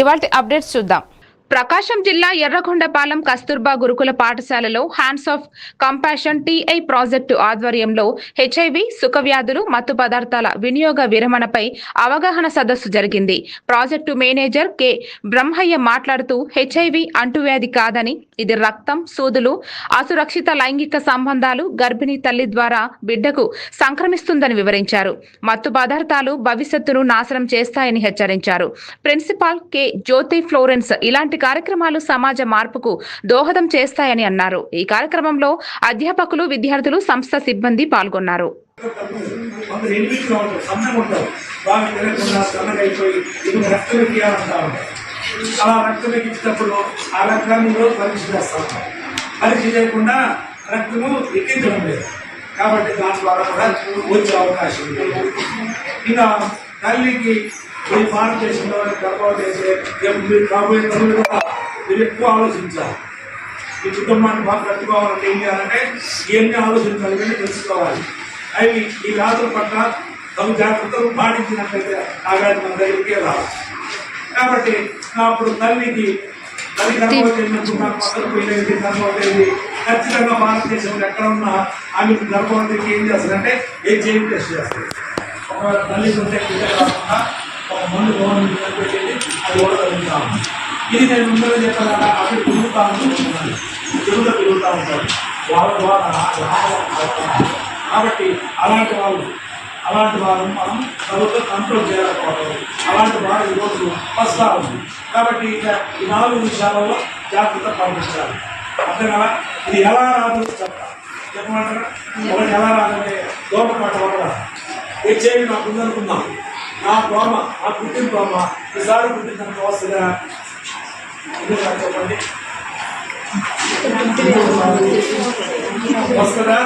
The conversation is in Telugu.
ఇవాల్టి అప్డేట్స్ చూద్దాం. ప్రకాశం జిల్లా ఎర్రగొండపాలెం కస్తూర్బా గురుకుల పాఠశాలలో hands of compassion TI project ఆధ్వర్యంలో హెచ్ఐవి, సుఖవ్యాధులు, మత్తు పదార్థాల వినియోగ విరమణపై అవగాహన సదస్సు జరిగింది. ప్రాజెక్టు మేనేజర్ కె బ్రహ్మయ్య మాట్లాడుతూ హెచ్ఐవి అంటువ్యాధి కాదని, ఇది రక్తం, సూదులు, అసురక్షిత లైంగిక సంబంధాలు గర్భిణీ తల్లి ద్వారా బిడ్డకు సంక్రమిస్తుందని వివరించారు. మత్తు పదార్థాలు భవిష్యత్తును నాశనం చేస్తాయని హెచ్చరించారు. ప్రిన్సిపాల్ కె జ్యోతి ఫ్లోరెన్స్ ఇలాంటి కార్యక్రమాలు సమాజ మార్పుకు దోహదం చేస్తాయని అన్నారు. ఈ కార్యక్రమంలో అధ్యాపకులు, విద్యార్థులు, సంస్థ సిబ్బంది పాల్గొన్నారు. కాబట్టి దాని ద్వారా కూడా వచ్చే అవకాశం ఉంది. ఇంకా తల్లికి మీ భారతదేశంలో గర్భవతి అయితే మీరు కాబోయే తల్లి కూడా మీరు ఎక్కువ ఆలోచించాలి. ఈ కుటుంబాన్ని బాగా కట్టుకోవాలంటే ఏం చేయాలంటే ఇవన్నీ ఆలోచించాలి, ఇవన్నీ తెలుసుకోవాలి. అవి ఈ వ్యాధుల పట్ల తగు జాగ్రత్తలు పాటించినట్లయితే ఆ వ్యాధి మన దగ్గరికి రావాలి. కాబట్టి అప్పుడు తల్లికి గర్భవతి పోయినది గర్భవతి ఖచ్చితంగా భారతదేశంలో ఎక్కడ ఉన్నా ఆమె గర్భవతికి ఏం చేస్తారంటే హెచ్ఐవి టెస్ట్ చేస్తారు. ఒక తల్లి ఉంటే కాకుండా ఒక మందు గవర్నమెంట్ పెట్టేది అది కూడా జరుగుతాము. ఇది నేను ముందుగా చెప్పాను, అక్కడ తిరుగుతూ ఉంటున్నాను, తిరుగుతూ ఉంటారు వాళ్ళ ద్వారా. కాబట్టి అలాంటి వారు మనం ప్రభుత్వం కంట్రోల్ చేయకపోవడం, అలాంటి వారు ఈరోజు వస్తూ ఉంది. కాబట్టి ఈ 4 విషయాలలో జాగ్రత్త పాటించాలి. అంతే కదా. ఇది ఎలా రాదు చెప్పమంటారా? ఒకటి ఎలా రాదంటే దోమ మాట వల్ల హెచ్ఐవి నాకు ఉందనుకుందాం, నా దోమ ఆ పుట్టిన దోమ ఈసారి పుట్టిన వస్తుందా చెప్పండి, వస్తుందా?